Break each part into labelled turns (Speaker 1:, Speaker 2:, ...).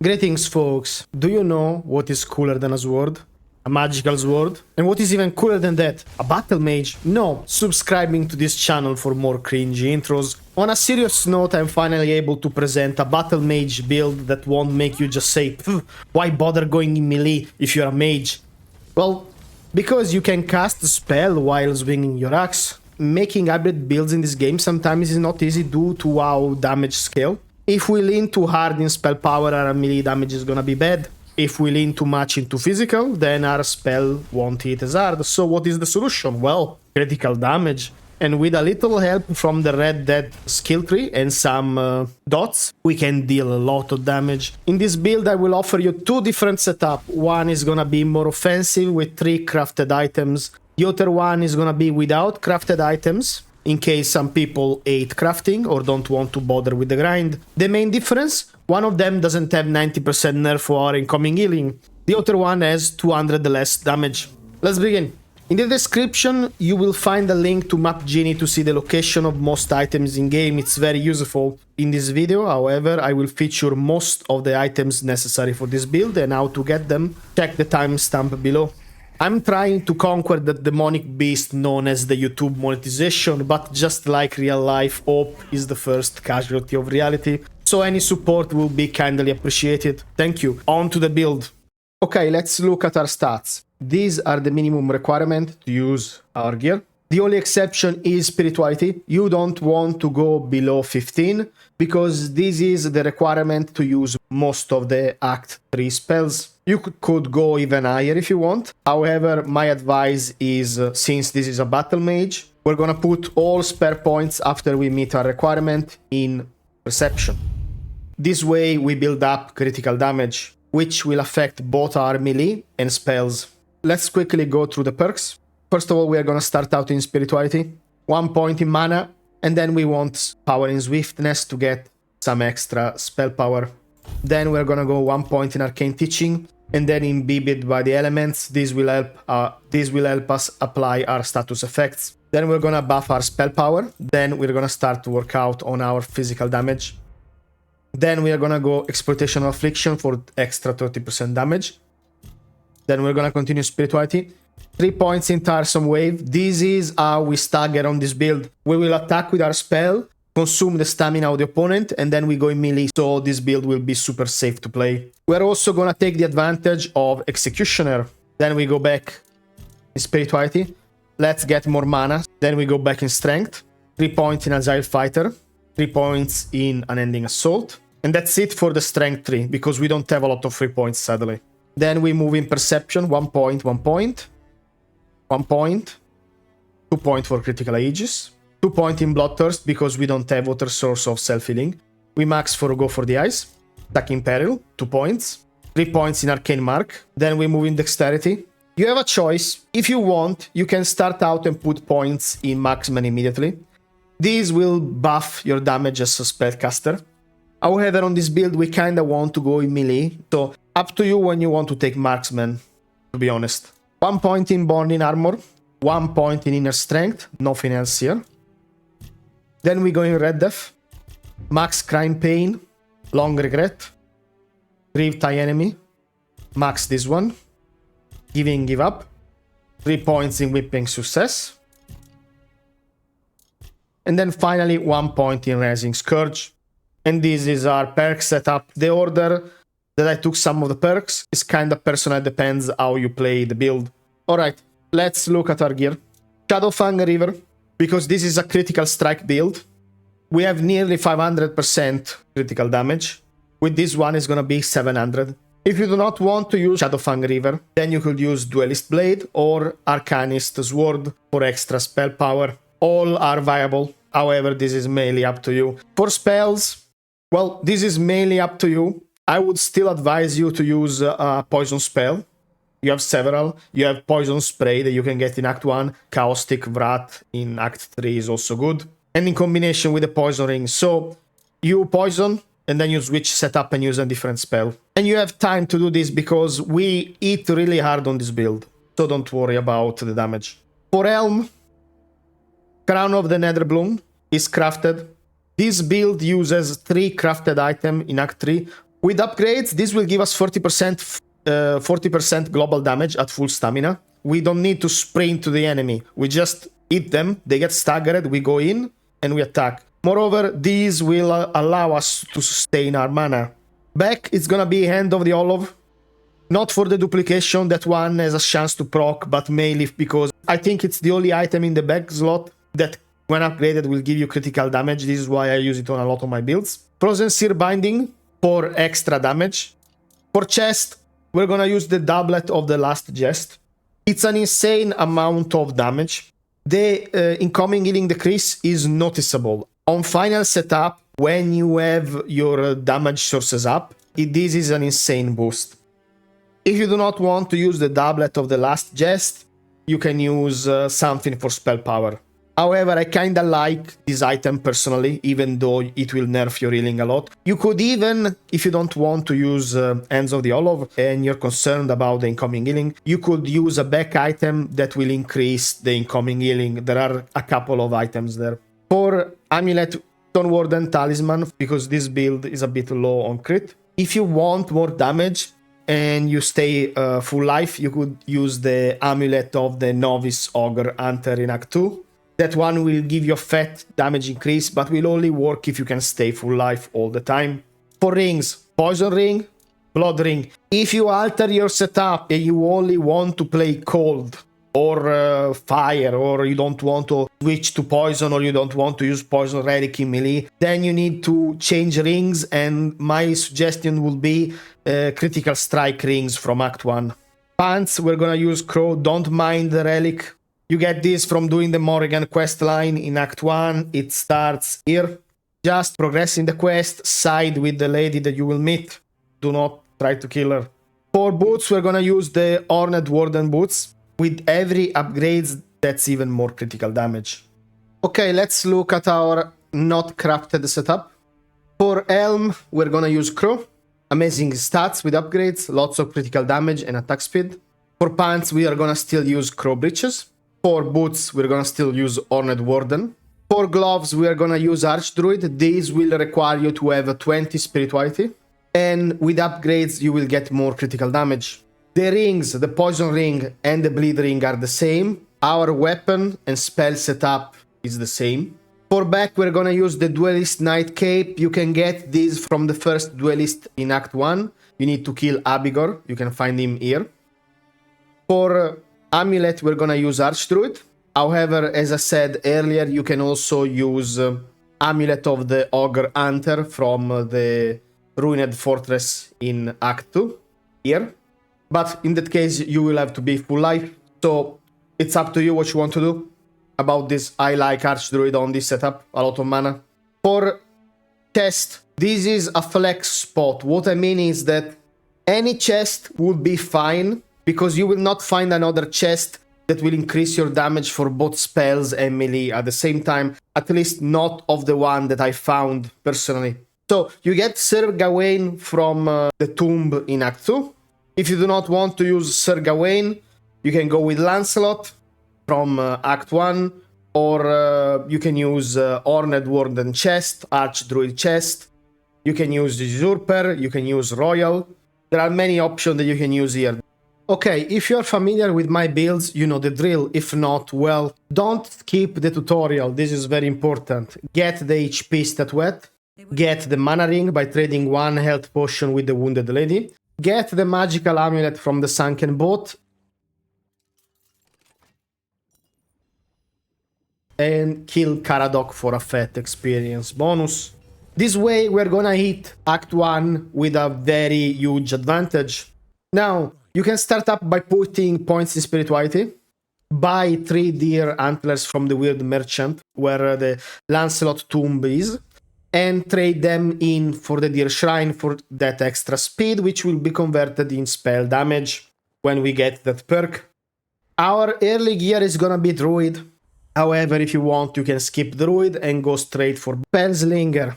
Speaker 1: Greetings, folks. Do you know what is cooler than a sword? A magical sword? And what is even cooler than that? A battle mage? No, subscribing to this channel for more cringy intros. On a serious note, I'm finally able to present a battle mage build that won't make you just say, why bother going in melee if you're a mage? Well, because you can cast a spell while swinging your axe. Making hybrid builds in this game sometimes is not easy due to how damage scale. If we lean too hard in spell power, our melee damage is gonna be bad. If we lean too much into physical, then our spell won't hit as hard. So what is the solution? Well, critical damage. And with a little help from the Red Dead skill tree and some dots, we can deal a lot of damage. In this build, I will offer you two different setups. One is gonna be more offensive with 3 crafted items. The other one is gonna be without crafted items, in case some people hate crafting or don't want to bother with the grind. The main difference? One of them doesn't have 90% nerf for incoming healing. The other one has 200 less damage. Let's begin. In the description, you will find a link to Map Genie to see the location of most items in game. It's very useful. In this video, however, I will feature most of the items necessary for this build and how to get them. Check the timestamp below. I'm trying to conquer the demonic beast known as the YouTube monetization, but just like real life, hope is the first casualty of reality. So any support will be kindly appreciated. Thank you. On to the build. Okay, let's look at our stats. These are the minimum requirement to use our gear. The only exception is spirituality. You don't want to go below 15 because this is the requirement to use most of the Act 3 spells. You could go even higher if you want. However, my advice is, since this is a battle mage, we're gonna put all spare points after we meet our requirement in perception. This way we build up critical damage, which will affect both our melee and spells. Let's quickly go through the perks. First of all, we are gonna start out in spirituality, 1 point in mana, and then we want power in swiftness to get some extra spell power. Then we're gonna go 1 point in arcane teaching, and then imbibed by the elements. This will help us apply our status effects. Then we're gonna buff our spell power. Then we're gonna start to work out on our physical damage. Then we are gonna go exploitation of affliction for extra 30% damage. Then we're gonna continue spirituality. 3 points in tiresome wave. This is how we stagger on this build. We will attack with our spell, consume the stamina of the opponent, and then we go in melee, so this build will be super safe to play. We're also gonna take the advantage of Executioner. Then we go back in spirituality. Let's get more mana. Then we go back in strength. 3 points in Agile Fighter. 3 points in Unending Assault. And that's it for the strength tree, because we don't have a lot of 3 points, sadly. Then we move in perception. 1 point, 1 point. 1 point. 2 points for critical ages. 2 points in Bloodthirst because we don't have other source of self-healing. We max for Go for the Eyes. Attack in Peril, 2 points. 3 points in Arcane Mark. Then we move in Dexterity. You have a choice. If you want, you can start out and put points in Marksman immediately. These will buff your damage as a spellcaster. However, on this build, we kinda want to go in melee. So, up to you when you want to take Marksman, to be honest. 1 point in Born in Armor. 1 point in Inner Strength. Nothing else here. Then we go in Red Death, max Crime Pain, Long Regret, Grieve Tie Enemy, max this one, Give Up, 3 points in Whipping Success, and then finally 1 point in Raising Scourge. And this is our perk setup. The order that I took some of the perks is kinda personal, depends how you play the build. Alright, let's look at our gear. Shadowfang Reaver. Because this is a critical strike build, we have nearly 500% critical damage. With this one, it's gonna be 700. If you do not want to use Shadowfang Reaver, then you could use Duelist Blade or Arcanist Sword for extra spell power. All are viable, however, this is mainly up to you. For spells, well, this is mainly up to you. I would still advise you to use a poison spell. You have several. You have Poison Spray that you can get in Act 1. Caustic Wrath in Act 3 is also good. And in combination with the Poison Ring. So, you poison, and then you switch setup and use a different spell. And you have time to do this because we hit really hard on this build. So don't worry about the damage. For Helm, Crown of the Netherbloom is crafted. This build uses 3 crafted items in Act 3. With upgrades, this will give us 40% global damage at full stamina. We don't need to sprint to the enemy. We just hit them, they get staggered, we go in, and we attack. Moreover, these will allow us to sustain our mana. Back, it's gonna be Hand of the Olive. Not for the duplication, that one has a chance to proc, but mainly because I think it's the only item in the back slot that, when upgraded, will give you critical damage. This is why I use it on a lot of my builds. Frozen Seer Binding for extra damage. For chest, we're gonna use the doublet of the last chest. It's an insane amount of damage. The incoming healing decrease is noticeable. On final setup, when you have your damage sources up, this is an insane boost. If you do not want to use the doublet of the last chest, you can use something for spell power. However, I kinda like this item personally, even though it will nerf your healing a lot. You could even, if you don't want to use Hands of the Olive and you're concerned about the incoming healing, you could use a back item that will increase the incoming healing. There are a couple of items there. For Amulet, Stonewarden, Talisman, because this build is a bit low on crit. If you want more damage and you stay full life, you could use the Amulet of the Novice Ogre Hunter in Act 2. That one will give you a fat damage increase, but will only work if you can stay full life all the time. For rings, Poison Ring, Blood Ring. If you alter your setup and you only want to play cold or fire, or you don't want to switch to poison, or you don't want to use poison relic in melee, then you need to change rings, and my suggestion would be critical strike rings from Act 1. Pants, we're gonna use Crow, don't mind the relic. You get this from doing the Morrigan quest line in Act 1. It starts here. Just progress in the quest, side with the lady that you will meet. Do not try to kill her. For boots, we're gonna use the Horned Warden boots. With every upgrade, that's even more critical damage. Okay, let's look at our not crafted setup. For Helm, we're gonna use Crow. Amazing stats with upgrades, lots of critical damage and attack speed. For pants, we are gonna still use Crow breeches. For boots, we're gonna still use Horned Warden. For gloves, we are gonna use Archdruid. These will require you to have 20 spirituality. And with upgrades, you will get more critical damage. The rings, the Poison Ring and the Bleed Ring are the same. Our weapon and spell setup is the same. For back, we're gonna use the Duelist Knight Cape. You can get these from the first Duelist in Act 1. You need to kill Abigor. You can find him here. For Amulet, we're gonna use Archdruid. However, as I said earlier, you can also use Amulet of the Ogre Hunter from the Ruined Fortress in Act 2, here. But in that case, you will have to be full life, so it's up to you what you want to do about this. I like Archdruid on this setup, a lot of mana. For chest, this is a flex spot. What I mean is that any chest would be fine, because you will not find another chest that will increase your damage for both spells and melee at the same time, at least not of the one that I found personally. So you get Sir Gawain from the tomb in Act 2. If you do not want to use Sir Gawain, you can go with Lancelot from Act 1, or you can use Horned Warden chest, Archdruid chest, you can use Usurper, you can use Royal. There are many options that you can use here. Okay, if you're familiar with my builds, you know the drill. If not, well, don't skip the tutorial. This is very important. Get the HP statuette. Get the mana ring by trading one health potion with the wounded lady. Get the magical amulet from the sunken boat. And kill Caradoc for a fat experience bonus. This way, we're gonna hit Act 1 with a very huge advantage. Now, you can start up by putting points in spirituality, buy 3 deer antlers from the weird merchant where the Lancelot tomb is, and trade them in for the deer shrine for that extra speed, which will be converted in spell damage when we get that perk. Our early gear is gonna be druid. However, if you want, you can skip druid and go straight for spellslinger.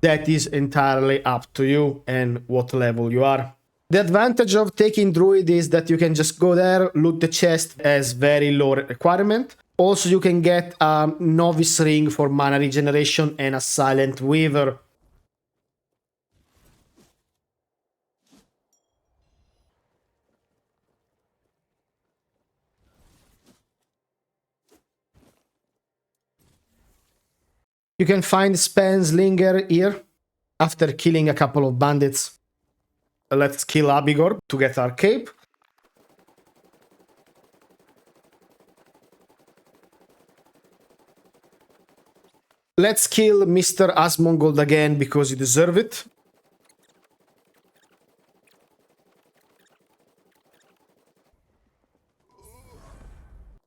Speaker 1: That is entirely up to you and what level you are. The advantage of taking druid is that you can just go there, loot the chest as very low requirement. Also, you can get a novice ring for mana regeneration and a silent weaver. You can find spells linger here after killing a couple of bandits. Let's kill Abigor to get our cape. Let's kill Mr. Asmongold again because you deserve it.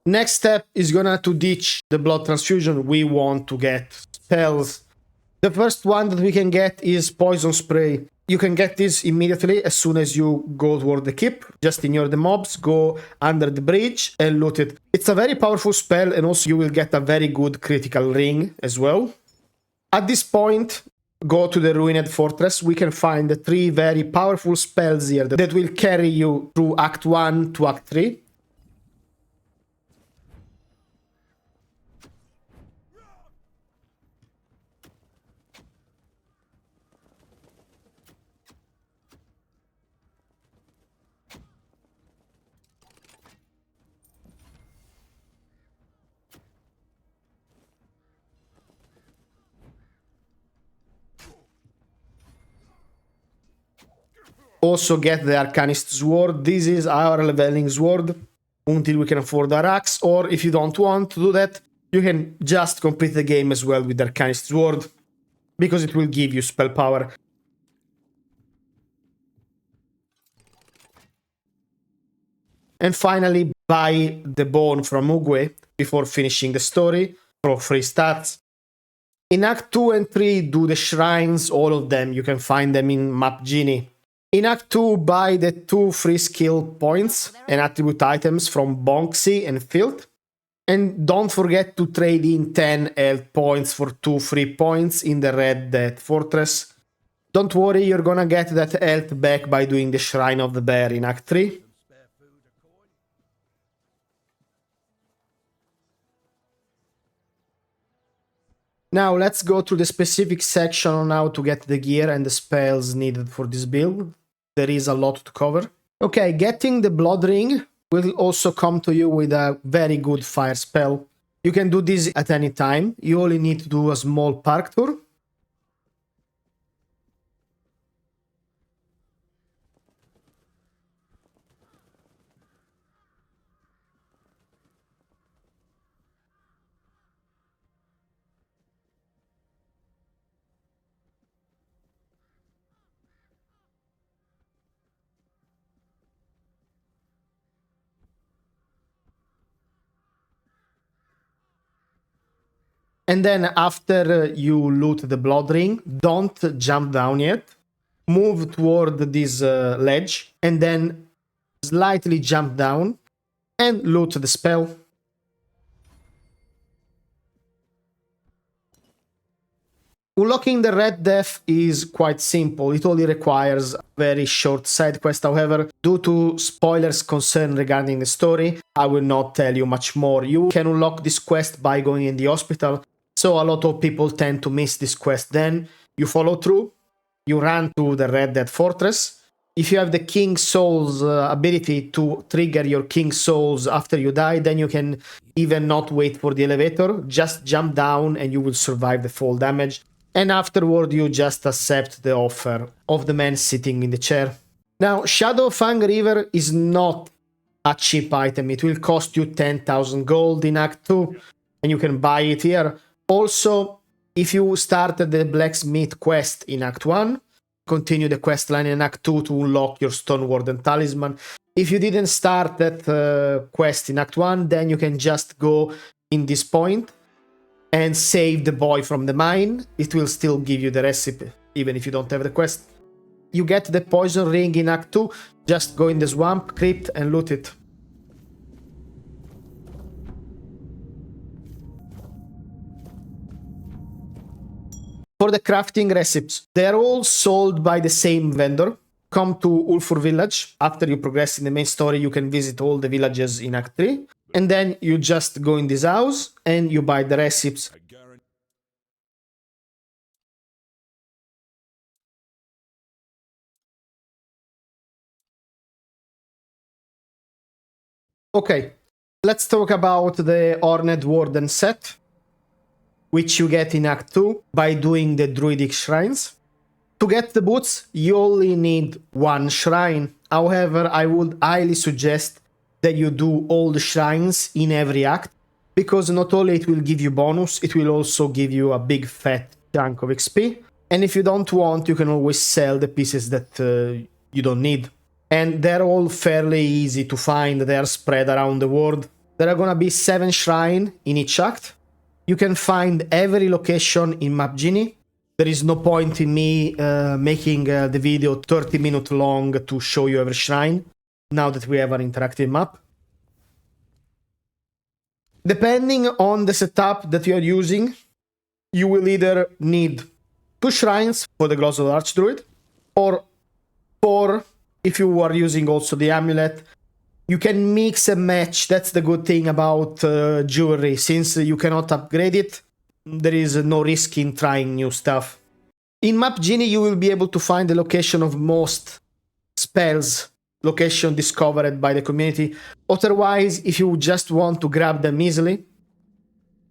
Speaker 1: Next step is gonna to ditch the blood transfusion. We want to get spells. The first one that we can get is poison spray. You can get this immediately as soon as you go toward the keep. Just ignore the mobs, go under the bridge and loot it. It's a very powerful spell, and also you will get a very good critical ring as well. At this point, go to the Ruined Fortress. We can find the 3 very powerful spells here that will carry you through Act 1 to Act 3. Also get the Arcanist Sword. This is our leveling sword until we can afford our axe, or if you don't want to do that, you can just complete the game as well with the Arcanist Sword, because it will give you spell power. And finally, buy the bone from Uguay before finishing the story for free stats. In Act 2 and 3, do the shrines, all of them. You can find them in Map Genie. In Act 2, buy the 2 free skill points and attribute items from Bonksy and Filth. And don't forget to trade in 10 health points for 2 free points in the Red Dead Fortress. Don't worry, you're gonna get that health back by doing the Shrine of the Bear in Act 3. Now let's go to the specific section on how to get the gear and the spells needed for this build. There is a lot to cover. Okay, getting the Blood Ring will also come to you with a very good fire spell. You can do this at any time. You only need to do a small park tour. And then after you loot the Blood Ring, don't jump down yet. Move toward this ledge and then slightly jump down and loot the spell. Unlocking the Red Death is quite simple. It only requires a very short side quest. However, due to spoilers concerned regarding the story, I will not tell you much more. You can unlock this quest by going in the hospital. So a lot of people tend to miss this quest. Then you follow through, you run to the Red Dead Fortress. If you have the King Souls ability to trigger your King Souls after you die, then you can even not wait for the elevator. Just jump down and you will survive the fall damage. And afterward you just accept the offer of the man sitting in the chair. Now, Shadowfang Reaver is not a cheap item. It will cost you 10,000 gold in Act 2, and you can buy it here. Also, if you started the Blacksmith quest in Act 1, continue the quest line in Act 2 to unlock your Stonewarden Talisman. If you didn't start that quest in Act 1, then you can just go in this point and save the boy from the mine. It will still give you the recipe, even if you don't have the quest. You get the poison ring in Act 2, just go in the swamp, crypt and loot it. For the crafting recipes, they're all sold by the same vendor. Come to Ulfur village. After you progress in the main story, you can visit all the villages in Act 3. And then you just go in this house and you buy the recipes. Okay, let's talk about the Horned Warden set. which you get in Act 2 by doing the Druidic Shrines. To get the boots, you only need one shrine. However, I would highly suggest that you do all the shrines in every act, because not only it will give you bonus, it will also give you a big fat chunk of XP. And if you don't want, you can always sell the pieces that you don't need. And they're all fairly easy to find. They are spread around the world. There are gonna be 7 shrines in each act. You can find every location in Map Genie. There is no point in me making the video 30 minutes long to show you every shrine, now that we have an interactive map. Depending on the setup that you are using, you will either need 2 shrines for the Gloves of the Archdruid, or 4 if you are using also the amulet. You can mix and match. That's the good thing about jewelry. Since you cannot upgrade it, there is no risk in trying new stuff. In Map Genie, you will be able to find the location of most spells, location discovered by the community. Otherwise, if you just want to grab them easily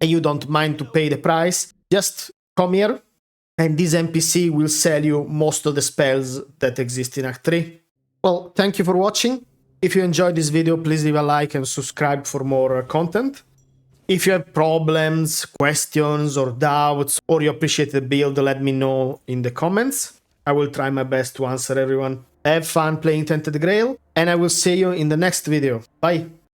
Speaker 1: and you don't mind to pay the price, just come here and this NPC will sell you most of the spells that exist in Act 3. Well, thank you for watching. If you enjoyed this video, please leave a like and subscribe for more content. If you have problems, questions or doubts, or you appreciate the build, let me know in the comments. I will try my best to answer everyone. Have fun playing Tainted Grail, and I will see you in the next video. Bye!